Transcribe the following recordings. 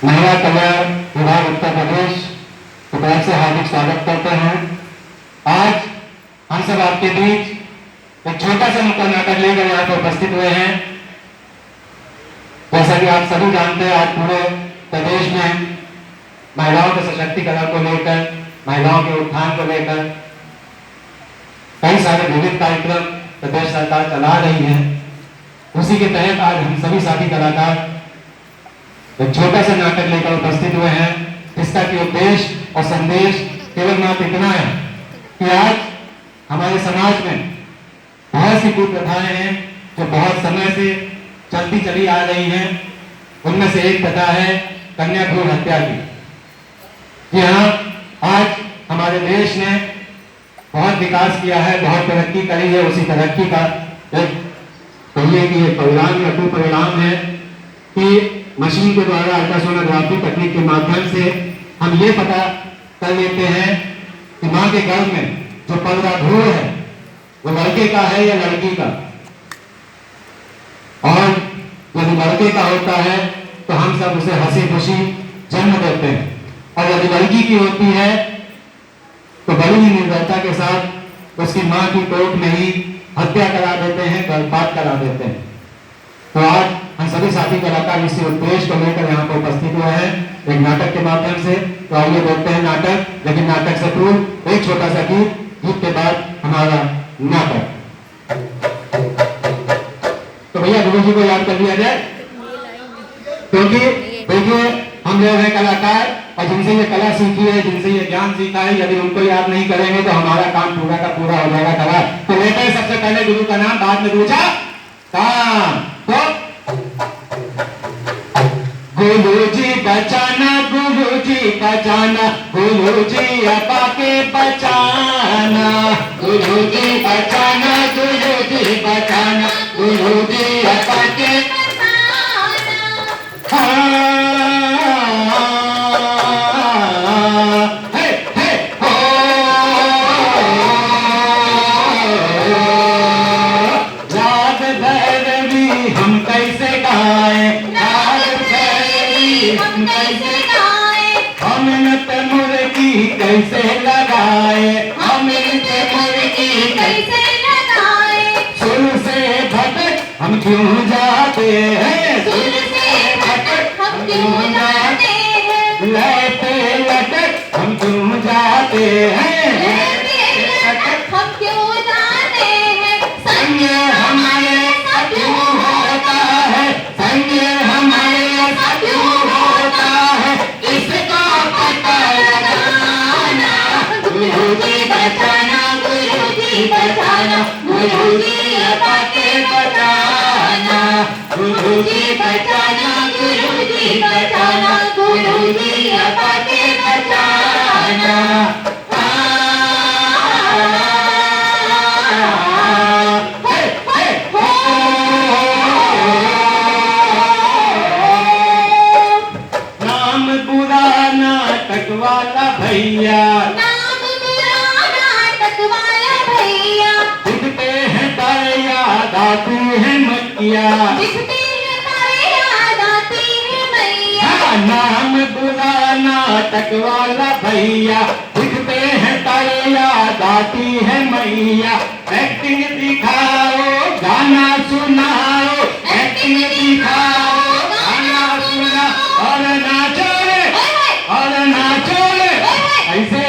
महिला कल्याण विभाग उत्तर प्रदेश की तरफ से हार्दिक स्वागत करते हैं। आज हम सब आपके बीच एक छोटा सा नुक्कड़ नाटक लेकर यहाँ पर उपस्थित हुए हैं। जैसा कि आप सभी जानते हैं, आज पूरे प्रदेश में महिलाओं के सशक्तिकरण को लेकर, महिलाओं के उत्थान को लेकर कई सारे विविध कार्यक्रम प्रदेश सरकार चला रही है। उसी के तहत आज हम सभी साथी कलाकार एक छोटा सा नाटक लेकर उपस्थित हुए हैं, जिसका कि उद्देश्य और संदेश केवल मात्र इतना है कि आज हमारे समाज में बहुत सी कुप्रथाएं हैं जो बहुत समय से चलती चली आ रही हैं। उनमें से एक प्रथा है कन्या भ्रूण हत्या की। जी हाँ, आज हमारे देश ने बहुत विकास किया है, बहुत तरक्की करी है। उसी तरक्की का एक कहिए कि एक परिणाम या कुपरिणाम है कि मशीन के द्वारा अल्ट्रासोनोग्राफी तकनीक के माध्यम से हम ये पता कर लेते हैं कि माँ के गर्भ में जो पल रहा भ्रूण है वो लड़के का है या लड़की का। और यदि लड़के का होता है तो हम सब उसे हंसी खुशी जन्म देते हैं, और यदि लड़की की होती है तो बड़ी ही निर्दयता के साथ उसकी माँ की कोख में ही हत्या करा देते हैं, गर्भपात करा देते हैं। तो आज हम सभी साथी कलाकार इसी उद्देश्य को लेकर यहाँ पर उपस्थित हुए हैं एक नाटक के माध्यम से। तो आइए देखते हैं नाटक, लेकिन नाटक से पूर्व एक छोटा सा गीत, गीत के बाद हमारा नाटक। तो भैया गुरु जी को याद कर लिया जाए, क्योंकि देखिए हम लोग हैं कलाकार और जिनसे ये कला सीखी है, जिनसे ये ज्ञान सीखा है, यदि उनको याद नहीं करेंगे तो हमारा काम पूरा का पूरा हो जाएगा खराब। तो लेते हैं सबसे पहले गुरु का नाम, बाद में दूसरा काम। तो गुरुजी बचाना, गुरुजी बचाना, गुरुजी अपा के बचाना, गुरुजी बचाना, गुरुजी बचाना, गुरुजी अपा के हम कैसे गाएं, हम कैसे गाएं, हम नृत्य मुर्गी कैसे लगाए, हम नृत्य मुर्गी कैसे लगाए। सुर से भटक हम क्यों जाते हैं, सुर से भटक हम क्यों जाते हैं, लय पे लटक हम क्यों जाते हैं, लय पे लटक हम क्यों जाते हैं। संग हमारे साथ क्यों होता है, संग हमारे साथ क्यों होता है, इसको पता लगाना। गुरुजी बचाना, गुरुजी बचाना, गुरुजी अपा के बचाना, गुरुजी बचाना, गुरुजी बचाना, गुरुजी अपा के बचाना। नाटक वाला भैया, नाम बुरा नाटक वाला भैया, दिखते हैं तारे याद आती है मैया, दिखते हैं तारे याद आती है मैया। नाम बुरा नाटक वाला भैया, दिखते हैं तारे याद आती है मैया। एक्टिंग दिखाओ गाना सुनाओ, एक्टिंग दिखाओ गाना सुनाओ, और नाचो और नाचो ऐसे,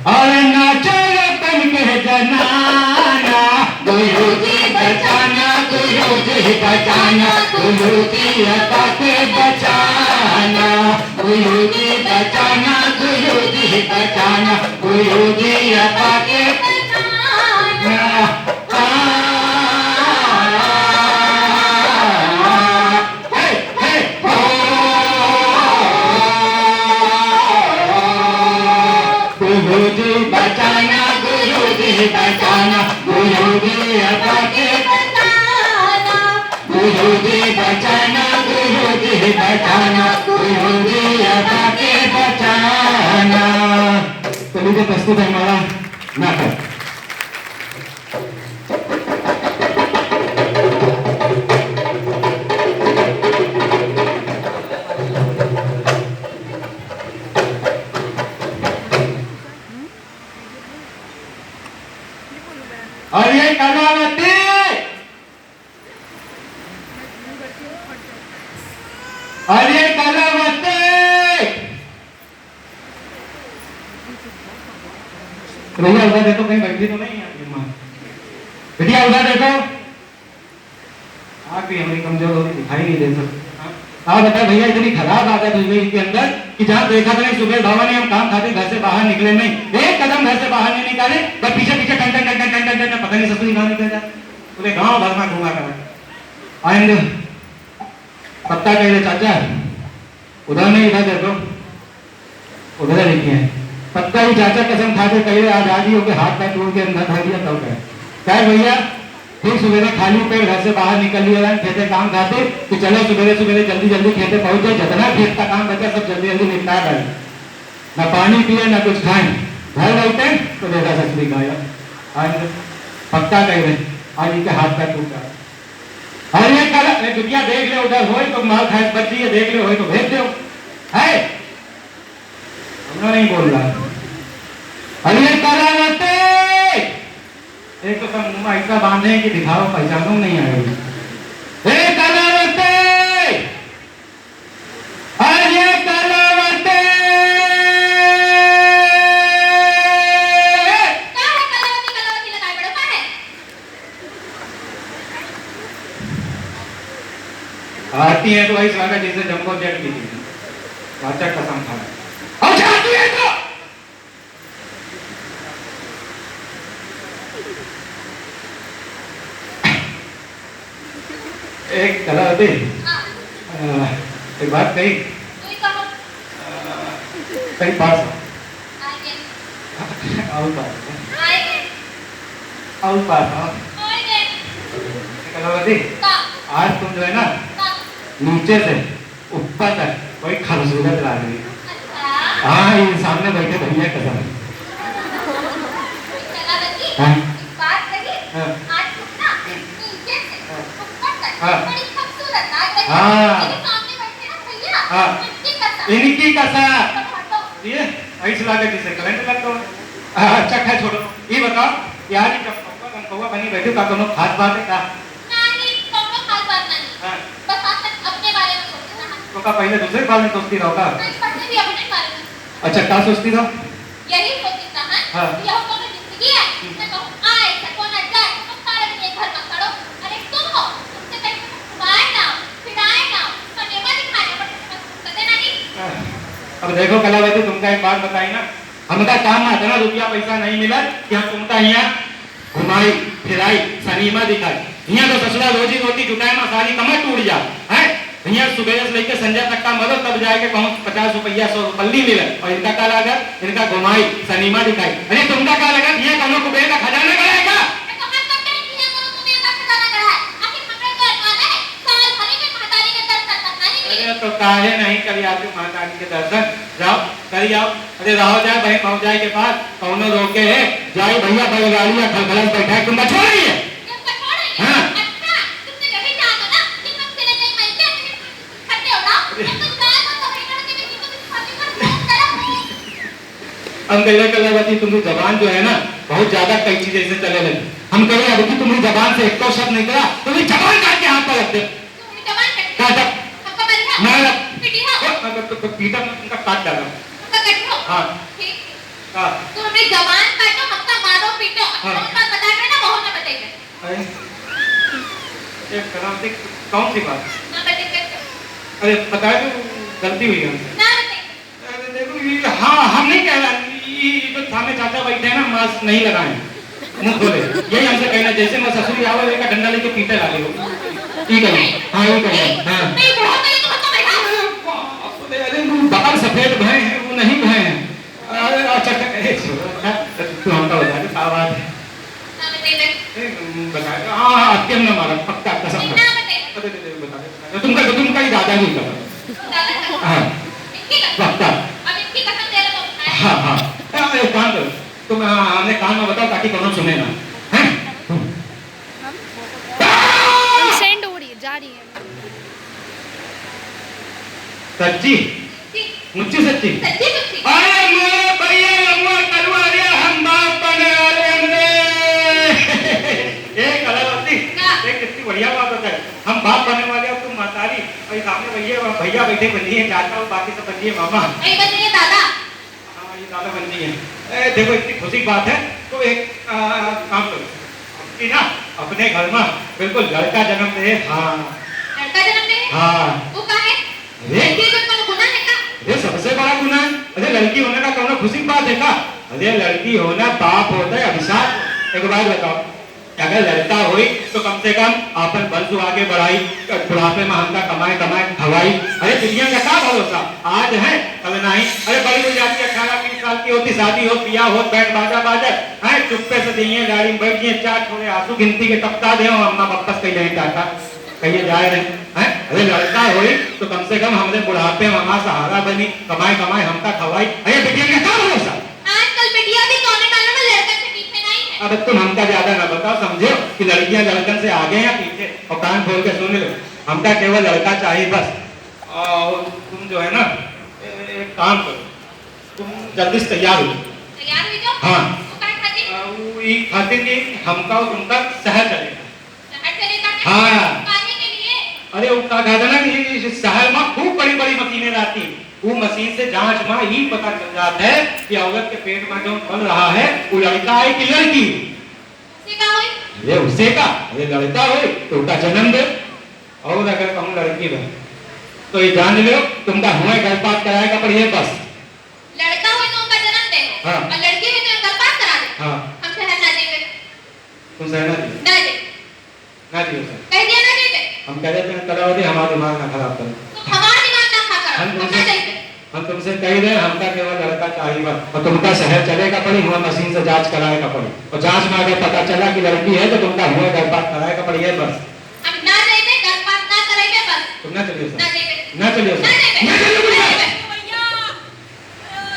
और नाचो तन के जनाना। गुरुजी बचाना, गुरुजी बचाना, गुरुजी अपा के बचाना, गुरुजी बचाना, गुरुजी बचाना, गुरुजी अपा के बचाना। गुरुजी बचाना, गुरुजी बचाना, गुरुजी अपा के बचाना, गुरुजी बचाना, गुरुजी बचाना, गुरुजी अपा के बचाना। तो लीजिए प्रस्तुत है हमारा नाटक। अरे कलावती, भैया उधर देखो कहीं बैठी तो नहीं है माँ, बिटिया उधर देखो, आँख भी हमारी कमजोर हो रही, दिखाई नहीं दे सकती। हाँ बता भैया, इतनी खराब आदत हुई इनके अंदर कि जहाँ देखा था नहीं, सुबह बाबा ने हम काम खाते घर से बाहर निकले नहीं, एक कदम घर से बाहर नहीं निकाले, बस पीछे पीछे टन टन टन टन टन टन टन, पता नहीं ससुरी कहाँ निकल जाए, पूरे गांव भर में घूमा कर आएंगे। पत्ता कह रहे चाचा, उधर नहीं इधर देखो, उधर देखिए पत्ता ही चाचा कसम खा के कह रहे आज आदि होकर हाथ पैर तोड़ के अंदर धो दिया तब क्या भैया, फिर सुबह खाली पेट घर से बाहर निकल लिया, खेते काम खाते कि चलो सुबह सुबह जल्दी जल्दी खेते पहुंच जाए, जितना खेत का काम बचा सब जल्दी जल्दी निपटा कर, ना पानी पिए ना कुछ खाए, घर बैठे तो देखा ससुरी गाया। आज पक्का कह रहे आज इनके हाथ पैर टूटा, अरे कल दुनिया देख ले उधर हो तो माल खाए बच्ची है, देख ले हो तो भेज दो है, हमने नहीं बोल रहा। अरे कलावती, एक तो सब मुंह ऐसा बांधे कि दिखाओ पहचानो नहीं आएगी। ए कलावती, अरे कलावती, क्या है कलावती कलावती लगाए बड़ो का है? आती है तो ऐसा लगा जैसे जंबो जेट की थी, चाचा कसम खा और जाती है तो एक कलावती, हाँ, एक बात कही, तू ही कहो। कहीं पास आएंगे, और पास आएंगे, और पास आओ। आएंगे। कलावती, का, आज तुम जो है ना का, नीचे से ऊपर तक कोई खूबसूरत ला रही, अच्छा। हाँ ये सामने बैठे भैया कसम। कलावती, हाँ। एक बात कही, हाँ। आज तुम ना नीचे से ऊपर तक हाँ। बड़ी खूबसूरत लग रही हाँ। हो। मेरे सामने बैठे ना भैया, हाँ। इनकी कसम। इनकी कसम, हटो। ये ऐसे लगा जिसे करंट लगता हो। अच्छा खैर छोड़ो, ये बताओ यार ये जब कौवा बनी बैठे का दोनों खास बात है का? नहीं, कौनो खास बात नहीं। हाँ। बस आज तक अपने बारे में सोचते रहा। तो का पहले दूसरे बार में सोचती रहो का? नहीं, पढ़ते भी अपने बारे में। अच्छा क्या सोचती रहो? यही सोचती रहा। हाँ। यह तो मेरी जिंदगी है। मैं कहूँ आए, सको न जाए, तुम सारे दिन एक घर में खड़ो। अरे तुम हो, तुमसे कहीं घुमाए ना, फिराए ना, सिनेमा दिखाए ना, बट तुम कदे नहीं। अब देखो कलावती, तुमका एक बात बताई ना, हमका काम आता ना रुपया पैसा नहीं मिला कि हम तुमका यहाँ घुमाई फिराई सिनेमा दिखाई, यहाँ तो ससुरा रोजी रोटी जुटाए में सारी कमर टूट जा है, यहाँ सुबह से लेकर संजय तक का मदद तब जाके पहुंच 50 रुपया 100 पल्ली मिले, और इनका क्या लागत, इनका घुमाई सिनेमा दिखाई, अरे तुमका क्या लागत, यहाँ कौनो कुबेर का खजाना गड़ाएगा? मैं कहाँ तक कहीं किया करूँ तुम्हें का खजाना गड़ा है? आखिर हमरे को अरमान है, साल भरी में महतारी के दर्शन करना ही नहीं। अरे तो काहे नहीं करी आपकी माता जी के दर्शन, जाओ करी आओ, अरे रहो जाए बहन पहुंचाए के पास कौनो रोके है, जाए भैया बैलगाड़ियां खलखलस बैठा है, तुम बचो नहीं है। ये कठोर है। हाँ। अच्छा, तुमने यही कहा था ना कि तुम चले गए मायके, तुम खट्टे हो ना, तुम गए तो कहीं ना कहीं किसी को भी खाते कर फोन करो। हम कह रहे कलावती, तुम्हारी जबान जो है ना बहुत ज्यादा कई चीजें ऐसे चले लगी, हम कह रहे अब कि तुम्हारी जबान से एक तो शब्द निकला, तुम्हारी जबान काट के हाथ पर रख दे। तुम्हारी जबान कट काट गई। हमको बंद है। मैं पिटी हो। तो पीटा में तुमका काट डाला। हमको कट हो। हाँ। ठीक। हाँ। तुम अपनी जबान काटो, हमको मारो पीटो। हाँ। तुम बात बता रहे ना, वो ना बताइए। अरे ये कलावती कौन सी बात? ना बताइए। अरे बताए तो गलती हुई हमसे। ना बताइए। अरे देखो ये हाँ हम नहीं कह रहे, ये जो सामने चाचा बैठे हैं ना मास्क नहीं लगाए, मुंह खोले, यही हमसे कहना, जैसे मैं ससुरी आवे का डंडा लेके पीटे लागे हो, ठीक है हाँ ये कहिए हाँ। नहीं, बुढ़ा तो ये तो हमको बैठा। अरे वो बाल सफेद भय हैं, वो नहीं भय हैं। अरे अच्छा तू हमका बता दे क्या बात है? ना बताइए। बता दे हाँ आपके ना मारा पक्का कसम ना खा। बताइए। अरे बता दे तुमका ही दादा नहीं कर दादा कसम। हाँ इनकी कसम। पक्का अब इनकी कसम दे रहा हूँ। हाँ हाँ एक काम करो तुम हमने कान में बताओ ताकि कौन सुने ना हैं? सेंड हो रही है, जा रही है। सच्ची ठीक। मुझे सच्ची सच्ची सच्ची। अरे मेरे भैया लम्बा कलवा रे हम बाप बने वाले हमने एक कलावती क्या? एक कितनी बढ़िया बात होता है, हम बाप बने वाले हो तुम मातारी, भाई सामने भैया भैया बैठे बंदी है, चाचा और बाकी सब बंदी है मामा। नहीं बन रही है दादा। हाँ ये दादा बंदी है। देखो इतनी खुशी की बात है तो एक काम करो कि ना अपने घर में बिल्कुल लड़का जन्म दे। हाँ लड़का जन्म दे। हाँ वो कहाँ है? अरे लड़की को कोनो गुनाह है का? ये सबसे बड़ा गुनाह है। अरे लड़की होने का कौन खुशी की बात है का? अरे लड़की होना पाप होता है, अभिशाप। एक बात बताओ, अगर लड़का हुई तो कम से कम अपन वंश आगे बढ़ाई, बुढ़ापे में हमका कमाए कमाए खवाई। अरे दुनिया का क्या भरोसा, आज है कल नहीं। अरे बड़ी हो जाती है, 18-20 साल की होती, शादी हो, पिया हो, बैंड बाजा बाजा है, चुप्पे से दिए गाड़ी में बैठ गए, चार थोड़े आंसू गिनती के टपका दे, अम्मा वापस कहीं नहीं टाटा कहीं जाए नहीं है। अरे लड़का हुई तो कम से कम हमारे बुढ़ापे में हमारा सहारा बनी, कमाए कमाए हमका खवाई। अरे बेटिया का क्या भरोसा। आजकल बेटियां भी कोने कानों में लड़कन से पीछे नहीं है। अब तुम हमका ज्यादा ना बताओ, समझो कि लड़कियां लड़कन से आगे या पीछे, और कान खोल के सुन लो, हमका केवल लड़का चाहिए बस। और तुम जो है ना एक काम करो, तुम जल्दी से तैयार हो। तैयार हुई जो? हाँ। वो काहे खातिर? वो ये खातिर कि हमका और तुमका शहर चलेगा। शहर चलेगा क्या? हाँ। काहे के लिए? अरे वो कहा था ना कि शहर में खूब बड़ी बड़ी मशीनें रहती, वो मशीन से जांच में ही पता चल जाता है कि औरत के पेट में जो फल रहा है वो लड़का है कि लड़की। उसे का हुई? अरे उससे का, अरे लड़का हो तो उसका जन्म दे, और अगर कहूँ लड़की हो तो ये जान लो तुमका हुए गर्भपात कराएगा पड़िए बस। लड़का हुई तो उनका जन्म दे। हाँ। और लड़की हुई तो गर्भपात करा दे। हाँ। हम शहर ना देवे। तुम सहना दी ना दे। ना दी उसे। कह दिया ना देवे। हम कह देते हैं कराओ दे, हमारा दिमाग ना खराब करो। तो हमारा दिमाग ना खा कर। हम हम तुमसे ना देवे। हम तुमसे कह रहे हैं हमका केवल लड़का चाहिए बस, और तुमका शहर चलेगा पड़ी, हुआ मशीन से जांच कराएगा पड़ी, और जांच में अगर पता चला कि लड़की है तो तुमका हुआ गर्भपात कराएगा पड़िए बस। हम ना देवे, गर्भपात ना करेंगे बस। तुम ना चलिए ना देवे। ना चलिए ना देवे। ना चलिए भैया,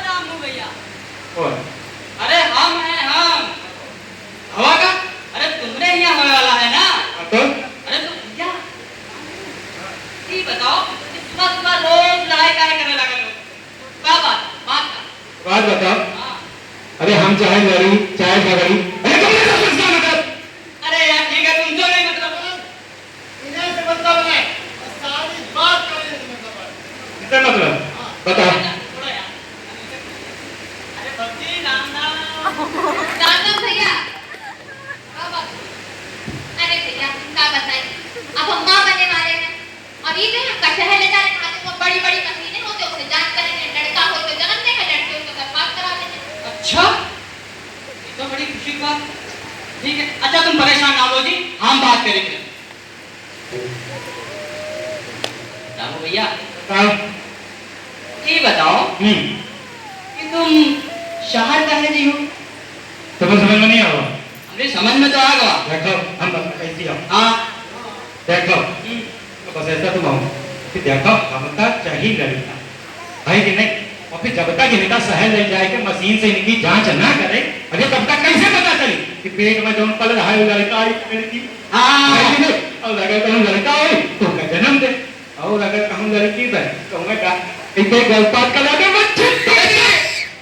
रामू भैया। और अरे हम हैं हम। हवा का अरे तुमने यहाँ होने वाला है ना? तो अरे तो भैया, ये बताओ कि सुबह सुबह रोज लड़ाई काहे करने लगे लोग? क्या बात का? बात बताओ। हाँ। अरे हम चाहे लड़ी चाहे झगड़ी, अरे तुमने सब कुछ क्या मतलब? अरे यार ठीक है, तुम जो नहीं मतलब इन्हें से मतलब है, सारी बात करने से मतलब है। कितना मतलब बताओ। छोड़ो यार। अरे भक्ति राम नाम। राम भैया। क्या बात? अरे भैया क्या बताएं? अब हम माँ बनने वाले हैं और ये जो हम शहर ले जा रहे हैं, वो बड़ी बड़ी मशीनें होती है, उससे जांच करेंगे, लड़का हो तो जन्म देगा, लड़की हो तो गर्भपात करा देंगे। अच्छा, ये तो बड़ी खुशी की बात। ठीक है, अच्छा तुम परेशान ना हो जी, हम बात करेंगे। रामू भैया, बताओ। ये बताओ कि तुम शहर का है जी हो? तुम्हें समझ में नहीं आवा? हमने समझ में तो आ गया। देखो हम ऐसी आओ, हाँ। देखो तो बस ऐसा तुम आओ कि देखो हमका चाहिए लड़का भाई कि नहीं, और फिर जब तक इनका शहर ले जाए के मशीन से इनकी जांच ना करे, अरे तब तक कैसे पता चली कि पेट में जो पल रहा है वो लड़का है कि लड़की? हाँ। है कि नहीं? और अगर कहूँ लड़का हो तो उसका जन्म दे, और अगर कहूँ लड़की है तो मैं का इनके गर्भपात करा दे बच्चे।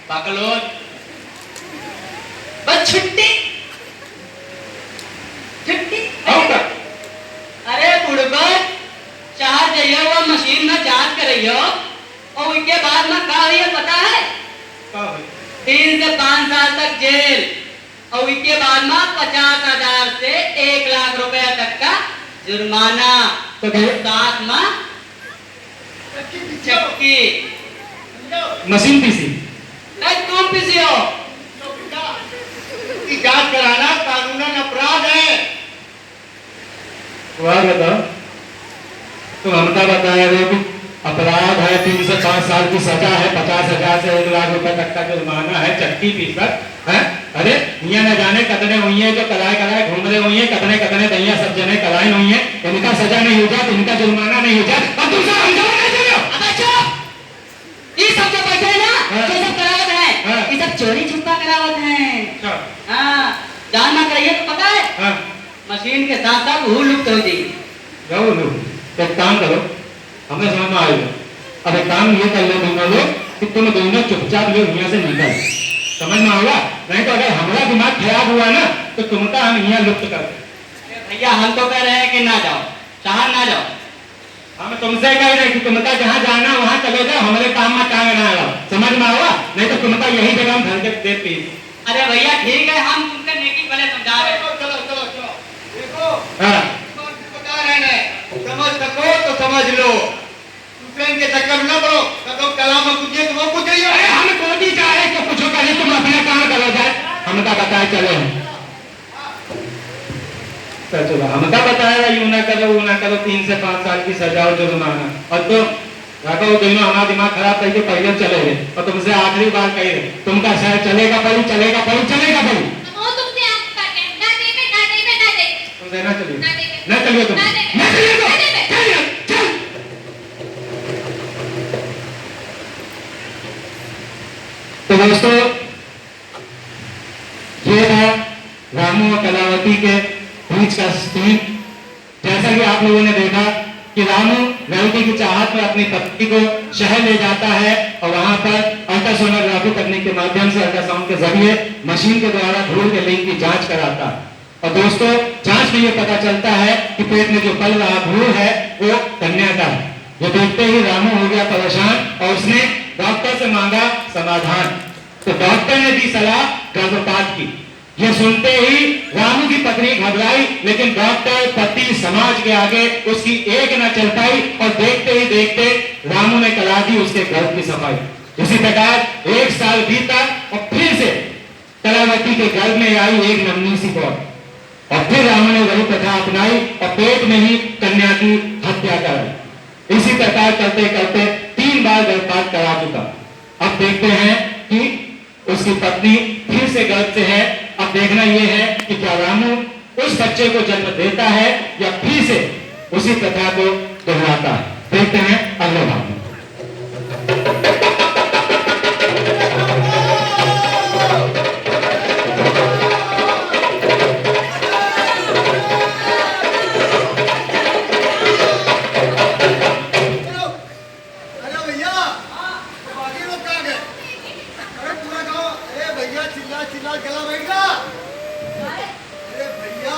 पागलों, बस छुट्टी छुट्टी। और का अरे बुड़बक, शहर जाइयो वो मशीन में जांच करियो, और उसके बाद में क्या हुई पता है? का है? 3 से 5 साल तक जेल, और उसके बाद में 50,000 से 1 लाख रुपया तक का जुर्माना, तो क्या? साथ में सबकी पीछे हो। चक्की। समझो? मशीन पीसी नहीं तुम पिसी हो। तो बेटा, इसकी जांच कराना कानूनन अपराध है। वह बताओ, तो हमका बताया वो भी अपराध है, 3 से 5 साल की सजा है, 50,000 से 1 लाख रुपए तक का जुर्माना है, चक्की पीसर है। अरे यहाँ न जाने कतने हुई है जो कलाए कलाए घूम रहे हुई है, कतने कतने दैया सब जने कलाए हुई है, इनका सजा नहीं हो जाता, इनका जुर्माना नहीं हो जाता, और दूसरा हम जाओ नहीं चलो। अबे चुप! ये सब जो बैठे हैं ना, हाँ। ये सब करावत हाँ। हैं, ये सब चोरी छुपा करावत हैं। अच्छा, हाँ, जान ना कराइए तो पता है, हाँ, मशीन के साथ साथ वो लुप्त हो जाएगी। जाओ लो, एक काम करो, हमें समझ में आएगा। अब एक काम ये कर लो दोनों लोग कि तुम दोनों चुपचाप लोग यहाँ से निकल, समझ में आएगा? नहीं तो अगर हमारा दिमाग खराब हुआ ना तो तुमका हम यहाँ लुप्त कर दें। भैया हम तो कह रहे हैं कि ना जाओ, शहर ना जाओ। हम तुमसे कह रहे कि तुमका जहाँ जाना वहाँ चले जाओ, हमारे काम में टांग ना आओ, समझ में आओ, नहीं तो तुमका यही जगह हम घर के दे पीस। अरे भैया ठीक है, हम तुमसे नेकी भले समझा रहे हैं। चलो चलो चलो देखो हाँ बता रहे हैं, समझ सको तो समझ लो, ट्रेन के चक्कर में न पड़ो, कदम कलाम में पूछिए तो वो पूछिए। अरे हम कोटी चाह रहे कि कुछ करिए, तुम अपना काम करो जाए, हमका बताए चले चलो, हमका बताया यूं ना करो वो ना करो, 3 से 5 साल की सजा और जुर्माना, और तो रखो दोनों हमारा दिमाग खराब करके पहले चले गए, और तुमसे आखिरी बार कह रहे तुमका शहर चलेगा पड़ी चलेगा पड़ी चलेगा पड़ी, वो तुमसे आप करके ना देवे ना देवे ना देवे, तुमसे ना चलिए ना देवे, ना चलिए तुम ना देवे, ना चलिए तुम, ना देवे। चलिए चल। तो दोस्तों ये था रामू और कलावती के बीच का सीन। जैसा कि आप लोगों ने देखा कि रामू लड़की की चाहत में अपनी पत्नी को शहर ले जाता है और वहां पर अल्ट्रासोनोग्राफी तकनीक के माध्यम से अल्ट्रासाउंड के जरिए मशीन के द्वारा भ्रूण के लिंग की जांच कराता है। और दोस्तों जांच में ये पता चलता है कि पेट में जो पल रहा भ्रूण है वो कन्या का है। ये देखते ही रामू हो गया परेशान और उसने डॉक्टर से मांगा समाधान। तो डॉक्टर ने दी सलाह गर्भपात की। ये सुनते ही रामू की पत्नी घबराई, लेकिन डॉक्टर पति समाज के आगे उसकी एक न चल पाई और देखते ही देखते रामू ने करा दी उसके गर्भ की सफाई। इसी प्रकार 1 साल बीता और फिर से कलावती के गर्भ में आई एक नन्ही सी बौर, और फिर रामू ने वही प्रथा अपनाई और पेट में ही कन्या की हत्या कराई। इसी प्रकार करते करते 3 बार गर्भपात करा चुका। अब देखते हैं कि उसकी पत्नी फिर से गर्भ से है। अब देखना यह है कि क्या रामू उस बच्चे को जन्म देता है या फिर से उसी प्रथा को दोहराता है। देखते हैं अगले भाग में। अरे भैया बाकी लोग कहाँ गए? अरे पूरा गाँव, अरे भैया चिल्ला चिल्ला गला बैठ गया। अरे भैया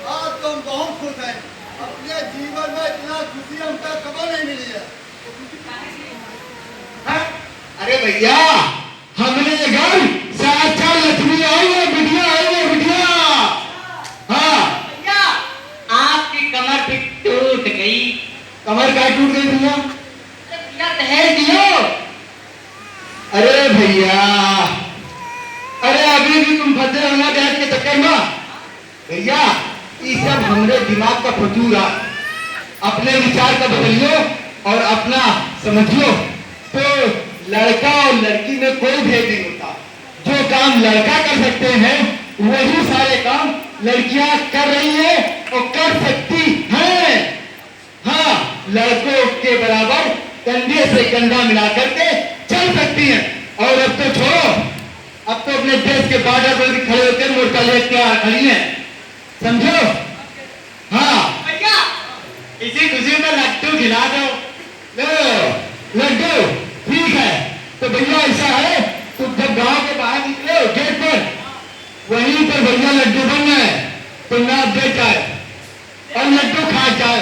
आज तो हम बहुत खुश हैं, अपने जीवन में इतना खुशी हमको कभी नहीं मिली है। हाँ? अरे भैया हमने घर साक्षात लक्ष्मी आई है, बिटिया आई है, बिटिया। हाँ भैया आपकी कमर भी टूट गई। कमर क्या टूट गई भैया? अरे भैया दहेज दियो। अरे भैया, अरे अभी भी तुम फंसे हो ना दहेज के चक्कर में। भैया ये सब हमरे दिमाग का फतूर है, अपने विचार का बदलियो और अपना समझियो। तो लड़का और लड़की में कोई भेद नहीं होता। जो काम लड़का कर सकते हैं वही सारे काम लड़कियां कर रही है और कर सकती हैं। हाँ, लड़कों के बराबर कंधे से कंधा मिला करके चल सकती हैं। और अब तो छोड़ो, अब तो अपने देश के बॉर्डर पर भी खड़े होकर मोर्चा लेके खड़ी हैं, समझो। हाँ भैया इसी खुशी में लड्डू खिला दो। लो लड्डू, ठीक है। तो भैया ऐसा है, तुम जब गांव के बाहर निकले गेट पर, वहीं पर भैया लड्डू बन गए, तो नाप दे जाए और लड्डू खा जाए,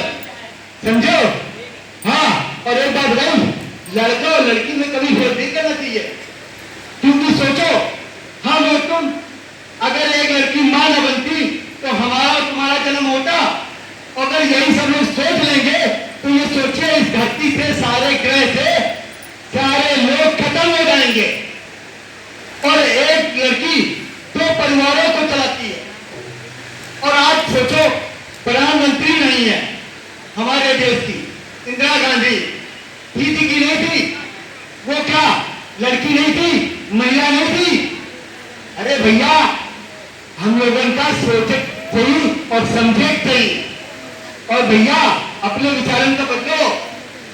समझो। हाँ, और एक बात बताऊं, लड़का और लड़की में कभी भेद नहीं करना चाहिए। क्योंकि सोचो, हम और तुम अगर एक लड़की मां न बनती तो हमारा और तुम्हारा जन्म होता। अगर यही सब लोग सोच लेंगे तो ये सोचिए इस धरती से, सारे ग्रह से सारे लोग खत्म हो जाएंगे। और एक लड़की 2 परिवारों को चलाती है। और आज सोचो, प्रधानमंत्री नहीं है हमारे देश की, इंदिरा गांधी थी कि नहीं थी? वो क्या लड़की नहीं थी, महिला नहीं थी? अरे भैया हम लोगों का सोचे सही और समझे सही। और भैया अपने विचारन का बदलो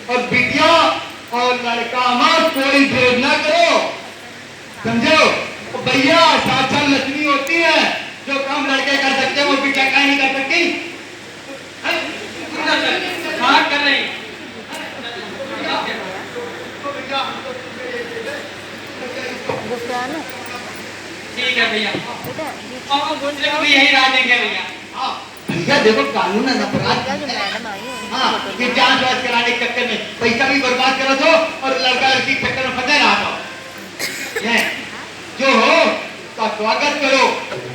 और बिटिया और लड़का में कोई भेद ना करो, समझो। और भैया साक्षात लक्ष्मी होती है, जो काम लड़के कर सकते हैं वो बिटिया क्या नहीं कर सकती। हाँ कर रही। ठीक है भैया, और दूसरे को भी यही राय देंगे भैया। भैया देखो कानून है, अपराध है। हाँ, कि जांच वाच कराने पैसा भी बर्बाद करो तो और लड़का लड़की के चक्कर में फंसे रहा तो ये जो हो उसका स्वागत करो,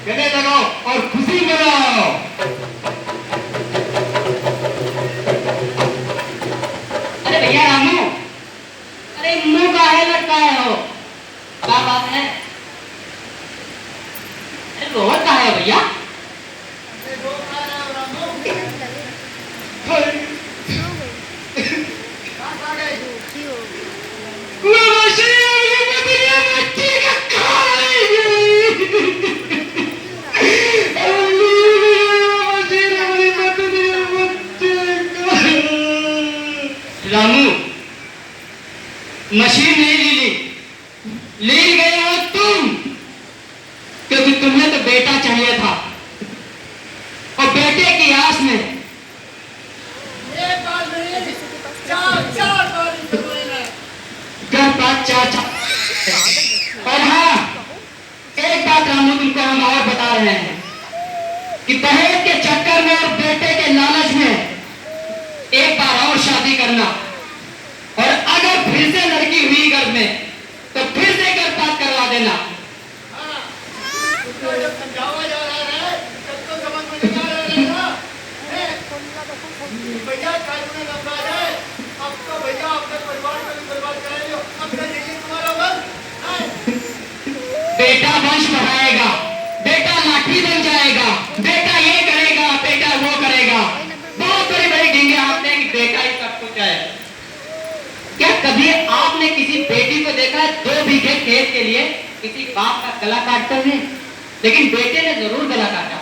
गले लगाओ और खुशी मनाओ। अरे भैया रामू, अरे मुंह काहे लटकाए हो? क्या बात है? अरे रोहत कहाँ है भैया? रामू, मशीन नहीं ले गए हो तुम, क्योंकि तुम्हें तो बेटा चाहिए था और बेटे की आस में चाचा। और हाँ, एक बात रामू तुमको हम और बता रहे हैं कि दहेज के चक्कर में और बेटे के लालच में एक बार और शादी करना, और अगर फिर से लड़की हुई गर्भ में तो फिर से गर्भपात करवा देना। बेटा वंश बढ़ाएगा, बेटा लाठी बन जाएगा, बेटा ये करेगा, बेटा वो करेगा। बहुत बड़ी बड़ी डिंगे आपने कि बेटा ही सब कुछ है। क्या कभी आपने किसी बेटी को देखा है 2 बीघे खेत के लिए किसी बाप का गला काटते हुए? लेकिन बेटे ने जरूर गला काटा।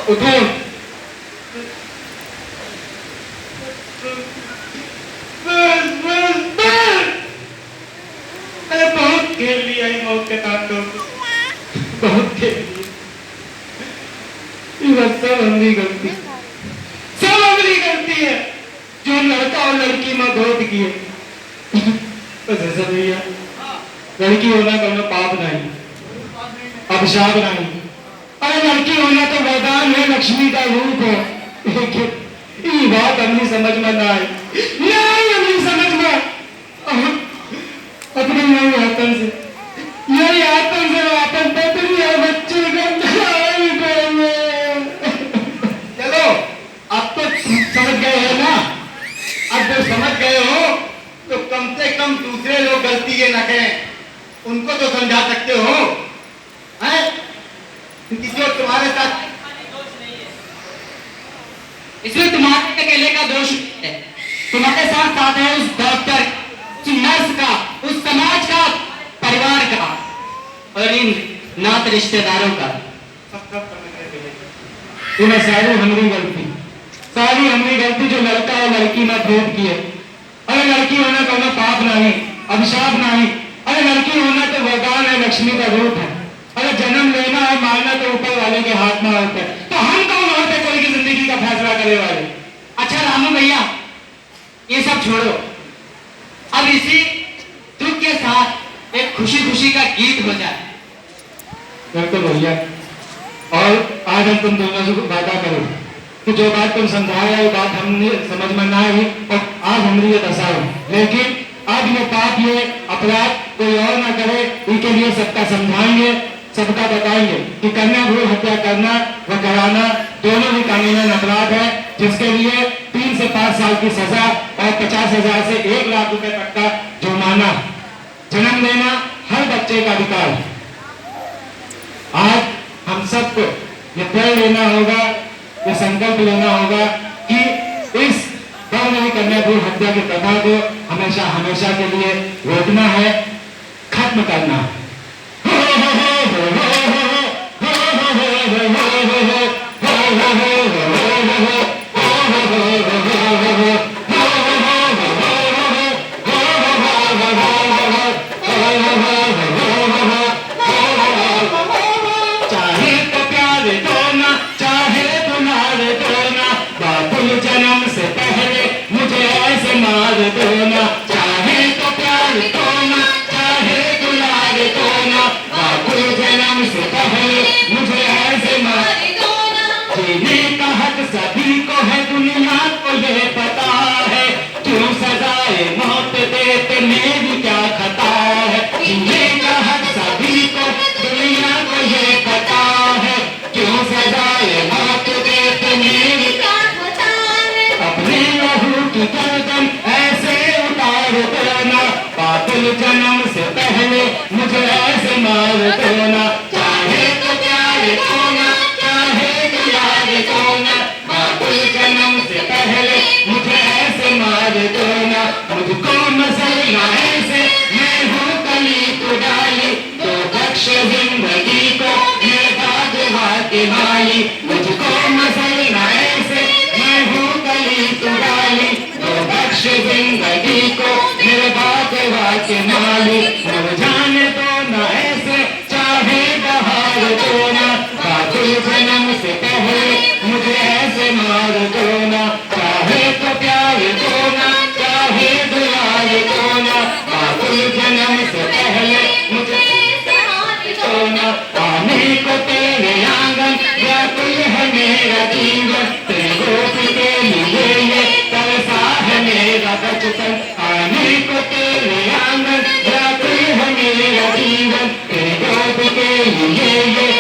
उठो, बहुत खेल लिया ही मौत के तांडव, बहुत खेल लिया। ये सब हमारी गलती, सब हमारी गलती है जो लड़का और लड़की में भेद किए। बस ऐसा भैया, लड़की होना कभी पाप नहीं, अभिशाप नहीं। अरे लड़की होना तो वरदान है, लक्ष्मी का रूप है। ये बात अपनी समझ में ना आए, नहीं अपनी समझ में। अपने यही आतन से अपन पत्नी और बच्चे चलो, अब तो समझ गए हो ना। अब जो समझ गए हो तो कम से कम दूसरे लोग गलती ये ना करें, उनको तो समझा सकते हो हैं? कि जो तुम्हारे साथ, इसमें तुम्हारे अकेले का दोष है, तुम्हारे साथ साथ है उस डॉक्टर, उस नर्स का, उस समाज का, परिवार का और इन नात रिश्तेदारों का। इन्हें सारी हमारी गलती जो लड़का और लड़की में भेद किए। अरे लड़की होना कौन पाप नहीं, अभिशाप नहीं। अरे लड़की होना तो वरदान है, लक्ष्मी का रूप है। अरे जन्म लेना और मारना तो ऊपर वाले के हाथ में होता है। तो हम कौन होते कोई की जिंदगी का फैसला करने वाले? अच्छा रामू भैया, ये सब छोड़ो, अब इसी दुख के साथ एक खुशी खुशी का गीत हो जाए। बिल्कुल भैया, और आज हम तुम दोनों से वादा करो कि जो बात तुम समझाए वो बात हमने समझ में ना आई और आज हमारी ये दशा है। लेकिन अब ये पाप, ये अपराध कोई और ना करे, इनके लिए सबका समझाएंगे, सबका बताएंगे कि कन्या भ्रूण हत्या करना व कराना दोनों ही कानूनन अपराध है, जिसके लिए 3 से 5 साल की सजा और 50,000 से 1 लाख रुपए तक का जुर्माना। जन्म लेना हर बच्चे का अधिकार। आज हम सबको ये तय लेना होगा, ये संकल्प लेना होगा कि इस नहीं कन्या भ्रूण हत्या की प्रथा को हमेशा हमेशा के लिए रोकना है, खत्म करना है। चाहे तो प्यार दो ना, चाहे तो मार दो ना, बाबुल जन्म से पहले मुझे ऐसे मार दो ना। चाहे तो प्यार दो ना, चाहे तो मार दो ना, बाबुल दो ना, चाहे तो प्यार दो ना, चाहे तो यार दो ना, बाबुल जन्म से पहले मुझे ऐसे मार दो ना, मुझको मसला ऐसे मैं हूँ कली तो डाली, तो बख्श जिंदगी को मेरे बादवा के माली, मुझको मसला ऐसे मैं हूँ कली तो डाली, तो बख्श जिंदगी को मेरे बादवा के माली, मुरझाने दो ना ऐसे चाहे बहार दो ना, बाबुल जन्म से पहले मुझे ऐसे मार दो ना, चाहे तो प्यार दो ना, चाहे दुलार दो ना, बाबुल जन्म से पहले मुझे दो ना, आने को तेरे आंगन व्याकुल है मेरा जीवन, तेरे गोद के लिए ये तरसा है मेरा बचपन, आने को तेरे आंगन व्याकुल है मेरा जीवन, तेरे गोद के लिए ये